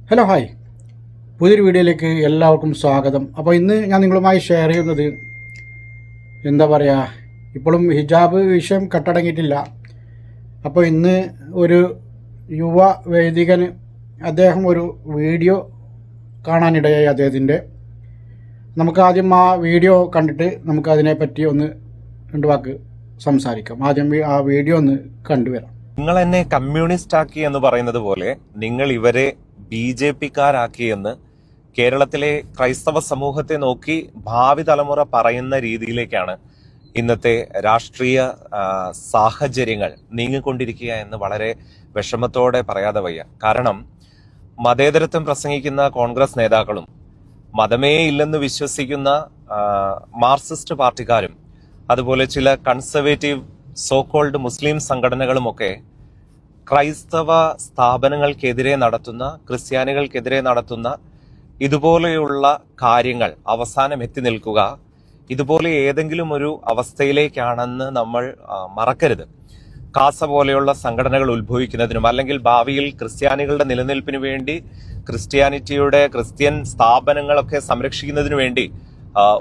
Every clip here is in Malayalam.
ഹലോ ഹായ്, പുതിയൊരു വീഡിയോയിലേക്ക് എല്ലാവർക്കും സ്വാഗതം. അപ്പോൾ ഇന്ന് ഞാൻ നിങ്ങളുമായി ഷെയർ ചെയ്യുന്നത് എന്താ പറയുക, ഇപ്പോഴും ഹിജാബ് വിഷയം കട്ടടങ്ങിയിട്ടില്ല. അപ്പോൾ ഇന്ന് ഒരു യുവ വൈദികന് അദ്ദേഹം ഒരു വീഡിയോ കാണാനിടയായി. അദ്ദേഹത്തിൻ്റെ നമുക്ക് ആദ്യം ആ വീഡിയോ കണ്ടിട്ട് നമുക്ക് അതിനെപ്പറ്റി ഒന്ന് രണ്ട് വാക്ക് സംസാരിക്കാം. ആദ്യം ആ വീഡിയോ ഒന്ന് കണ്ടുവരാം. നിങ്ങൾ എന്നെ കമ്മ്യൂണിസ്റ്റ് ആക്കി എന്ന് പറയുന്നത് പോലെ നിങ്ങൾ ഇവരെ BJP-ക്കാരാക്കി എന്ന് കേരളത്തിലെ ക്രൈസ്തവ സമൂഹത്തെ നോക്കി ഭാവി തലമുറ പറയുന്ന രീതിയിലേക്കാണ് ഇന്നത്തെ രാഷ്ട്രീയ സാഹചര്യങ്ങൾ നീങ്ങിക്കൊണ്ടിരിക്കുക എന്ന് വളരെ വിഷമത്തോടെ പറയാതെ വയ്യ. കാരണം മതേതരത്വം പ്രസംഗിക്കുന്ന കോൺഗ്രസ് നേതാക്കളും മതമേ ഇല്ലെന്ന് വിശ്വസിക്കുന്ന മാർക്സിസ്റ്റ് പാർട്ടിക്കാരും അതുപോലെ ചില കൺസർവേറ്റീവ് സോകോൾഡ് മുസ്ലിം സംഘടനകളുമൊക്കെ ക്രൈസ്തവ സ്ഥാപനങ്ങൾക്കെതിരെ നടത്തുന്ന, ക്രിസ്ത്യാനികൾക്കെതിരെ നടത്തുന്ന ഇതുപോലെയുള്ള കാര്യങ്ങൾ അവസാനം എത്തി നിൽക്കുക ഇതുപോലെ ഏതെങ്കിലും ഒരു അവസ്ഥയിലേക്കാണെന്ന് നമ്മൾ മറക്കരുത്. കാസ പോലെയുള്ള സംഘടനകൾ ഉത്ഭവിക്കുന്നതിനും അല്ലെങ്കിൽ ഭാവിയിൽ ക്രിസ്ത്യാനികളുടെ നിലനിൽപ്പിന് വേണ്ടി ക്രിസ്ത്യൻ സ്ഥാപനങ്ങളൊക്കെ സംരക്ഷിക്കുന്നതിനു വേണ്ടി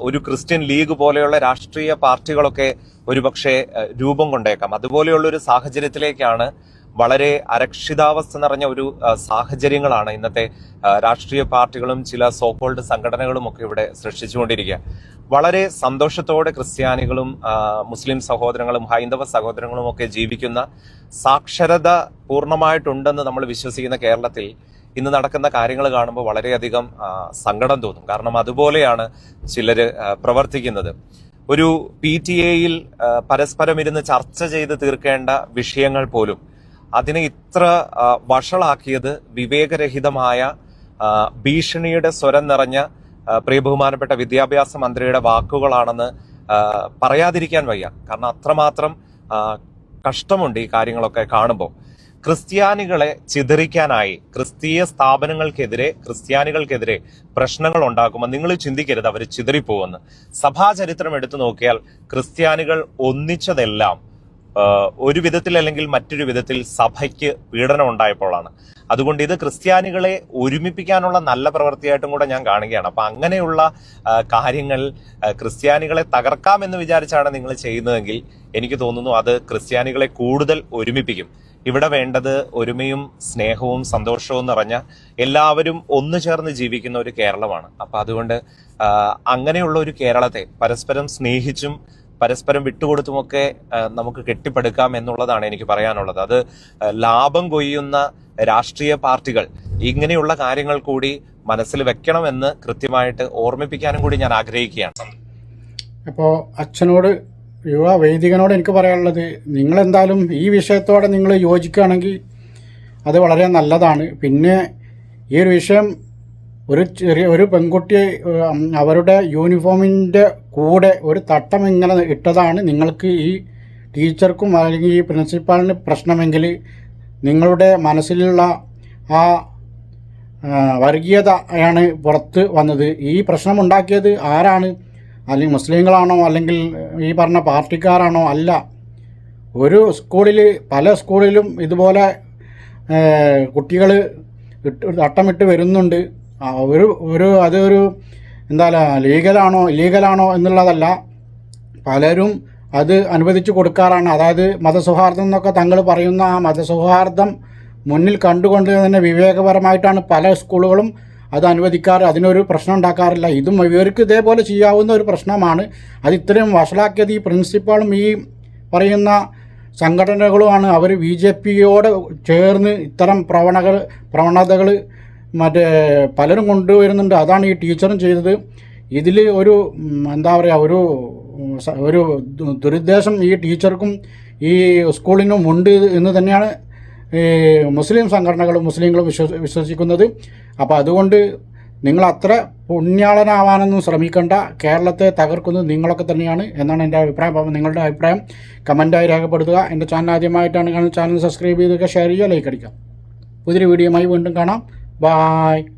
ഒരു ക്രിസ്ത്യൻ ലീഗ് പോലെയുള്ള രാഷ്ട്രീയ പാർട്ടികളൊക്കെ ഒരുപക്ഷെ രൂപം കൊണ്ടേക്കാം. അതുപോലെയുള്ള ഒരു സാഹചര്യത്തിലേക്കാണ്, വളരെ അരക്ഷിതാവസ്ഥ നിറഞ്ഞ ഒരു സാഹചര്യങ്ങളാണ് ഇന്നത്തെ രാഷ്ട്രീയ പാർട്ടികളും ചില സോകോൾഡ് സംഘടനകളും ഒക്കെ ഇവിടെ സൃഷ്ടിച്ചുകൊണ്ടിരിക്കുക. വളരെ സന്തോഷത്തോടെ ക്രിസ്ത്യാനികളും മുസ്ലിം സഹോദരങ്ങളും ഹൈന്ദവ സഹോദരങ്ങളും ഒക്കെ ജീവിക്കുന്ന, സാക്ഷരത പൂർണ്ണമായിട്ടുണ്ടെന്ന് നമ്മൾ വിശ്വസിക്കുന്ന കേരളത്തിൽ ഇന്ന് നടക്കുന്ന കാര്യങ്ങൾ കാണുമ്പോൾ വളരെയധികം സങ്കടം തോന്നും. കാരണം അതുപോലെയാണ് ചിലര് പ്രവർത്തിക്കുന്നത്. ഒരു PTA-യിൽ പരസ്പരം ഇരുന്ന് ചർച്ച ചെയ്ത് തീർക്കേണ്ട വിഷയങ്ങൾ പോലും അതിനെ ഇത്ര വഷളാക്കിയത് വിവേകരഹിതമായ ഭീഷണിയുടെ സ്വരം നിറഞ്ഞ പ്രിയബഹുമാനപ്പെട്ട വിദ്യാഭ്യാസ മന്ത്രിയുടെ വാക്കുകളാണെന്ന് പറയാതിരിക്കാൻ വയ്യ. കാരണം അത്രമാത്രം കഷ്ടമുണ്ട് ഈ കാര്യങ്ങളൊക്കെ കാണുമ്പോൾ. ക്രിസ്ത്യാനികളെ ചിതറിക്കാനായി ക്രിസ്തീയ ക്രിസ്ത്യാനികൾക്കെതിരെ പ്രശ്നങ്ങൾ ഉണ്ടാക്കുമ്പോൾ നിങ്ങൾ ചിന്തിക്കരുത് അവർ ചിതറിപ്പോവെന്ന്. സഭാചരിത്രം എടുത്തു നോക്കിയാൽ ക്രിസ്ത്യാനികൾ ഒന്നിച്ചതെല്ലാം ഒരു വിധത്തിൽ അല്ലെങ്കിൽ മറ്റൊരു വിധത്തിൽ സഭയ്ക്ക് പീഡനം ഉണ്ടായപ്പോഴാണ്. അതുകൊണ്ട് ഇത് ക്രിസ്ത്യാനികളെ ഒരുമിപ്പിക്കാനുള്ള നല്ല പ്രവൃത്തിയായിട്ടും കൂടെ ഞാൻ കാണുകയാണ്. അപ്പൊ അങ്ങനെയുള്ള കാര്യങ്ങൾ ക്രിസ്ത്യാനികളെ തകർക്കാമെന്ന് വിചാരിച്ചാണ് നിങ്ങൾ ചെയ്യുന്നതെങ്കിൽ എനിക്ക് തോന്നുന്നു അത് ക്രിസ്ത്യാനികളെ കൂടുതൽ ഒരുമിപ്പിക്കും. ഇവിടെ വേണ്ടത് ഒരുമയും സ്നേഹവും സന്തോഷവും നിറഞ്ഞ എല്ലാവരും ഒന്നു ചേർന്ന് ജീവിക്കുന്ന ഒരു കേരളമാണ്. അപ്പൊ അതുകൊണ്ട് അങ്ങനെയുള്ള ഒരു കേരളത്തെ പരസ്പരം സ്നേഹിച്ചും പരസ്പരം വിട്ടുകൊടുത്തുമൊക്കെ നമുക്ക് കെട്ടിപ്പടുക്കാം എന്നുള്ളതാണ് എനിക്ക് പറയാനുള്ളത്. അത് ലാഭം കൊയ്യുന്ന രാഷ്ട്രീയ പാർട്ടികൾ ഇങ്ങനെയുള്ള കാര്യങ്ങൾ കൂടി മനസ്സിൽ വെക്കണമെന്ന് കൃത്യമായിട്ട് ഓർമ്മിപ്പിക്കാനും കൂടി ഞാൻ ആഗ്രഹിക്കുകയാണ്. അപ്പോൾ അച്ഛനോട്, യുവ വൈദികനോട് എനിക്ക് പറയാനുള്ളത്, നിങ്ങളെന്തായാലും ഈ വിഷയത്തോടെ നിങ്ങൾ യോജിക്കുകയാണെങ്കിൽ അത് വളരെ നല്ലതാണ്. പിന്നെ ഈ ഒരു വിഷയം ഒരു പെൺകുട്ടിയെ അവരുടെ യൂണിഫോമിൻ്റെ കൂടെ ഒരു തട്ടം ഇങ്ങനെ ഇട്ടതാണ് നിങ്ങൾക്ക് ഈ ടീച്ചർക്കും അല്ലെങ്കിൽ ഈ പ്രിൻസിപ്പാളിന് പ്രശ്നമെങ്കിൽ നിങ്ങളുടെ മനസ്സിലുള്ള ആ വർഗീയതയാണ് പുറത്ത് വന്നത്. ഈ പ്രശ്നമുണ്ടാക്കിയത് ആരാണ്? അല്ലെങ്കിൽ മുസ്ലിങ്ങളാണോ അല്ലെങ്കിൽ ഈ പറഞ്ഞ പാർട്ടിക്കാരാണോ? അല്ല. ഒരു സ്കൂളിൽ, പല സ്കൂളിലും ഇതുപോലെ കുട്ടികൾ തട്ടമിട്ട് വരുന്നുണ്ട്. അതൊരു എന്താ ലീഗലാണോ ഇല്ലീഗലാണോ എന്നുള്ളതല്ല, പലരും അത് അനുവദിച്ചു കൊടുക്കാറാണ്. അതായത് മതസൗഹാർദ്ദം എന്നൊക്കെ തങ്ങൾ പറയുന്ന ആ മതസൗഹാർദ്ദം മുന്നിൽ കണ്ടുകൊണ്ട് തന്നെ വിവേകപരമായിട്ടാണ് പല സ്കൂളുകളും അത് അനുവദിക്കാറ്. അതിനൊരു പ്രശ്നം ഉണ്ടാക്കാറില്ല. ഇതും ഇവർക്ക് ഇതേപോലെ ചെയ്യാവുന്ന ഒരു പ്രശ്നമാണ്. അത് ഇത്രയും വഷളാക്കിയത് ഈ പ്രിൻസിപ്പാളും ഈ പറയുന്ന സംഘടനകളുമാണ്. അവർ BJP-യോട് ചേർന്ന് ഇത്തരം പ്രവണതകൾ പലരും കൊണ്ടുവരുന്നുണ്ട്. അതാണ് ഈ ടീച്ചറും ചെയ്തത്. ഇതിൽ ഒരു എന്താ പറയുക, ഒരു ദുരുദ്ദേശം ഈ ടീച്ചർക്കും ഈ സ്കൂളിനും ഉണ്ട് എന്ന് തന്നെയാണ് മുസ്ലിം മുസ്ലിങ്ങളും വിശ്വസിക്കുന്നത്. അപ്പോൾ അതുകൊണ്ട് നിങ്ങൾ അത്ര പുണ്യാളനാവാനൊന്നും ശ്രമിക്കേണ്ട. കേരളത്തെ തകർക്കുന്നത് നിങ്ങളൊക്കെ തന്നെയാണ് എന്നാണ് എൻ്റെ അഭിപ്രായം. അപ്പോൾ നിങ്ങളുടെ അഭിപ്രായം കമൻറ്റായി രേഖപ്പെടുത്തുക. എൻ്റെ ചാനൽ ആദ്യമായിട്ടാണ് കാണുന്നത്, ചാനൽ സബ്സ്ക്രൈബ് ചെയ്തൊക്കെ ഷെയർ ചെയ്യുക, ലൈക്ക് അടിക്കുക. പുതിയൊരു വീഡിയോയുമായി വീണ്ടും കാണാം. Bye.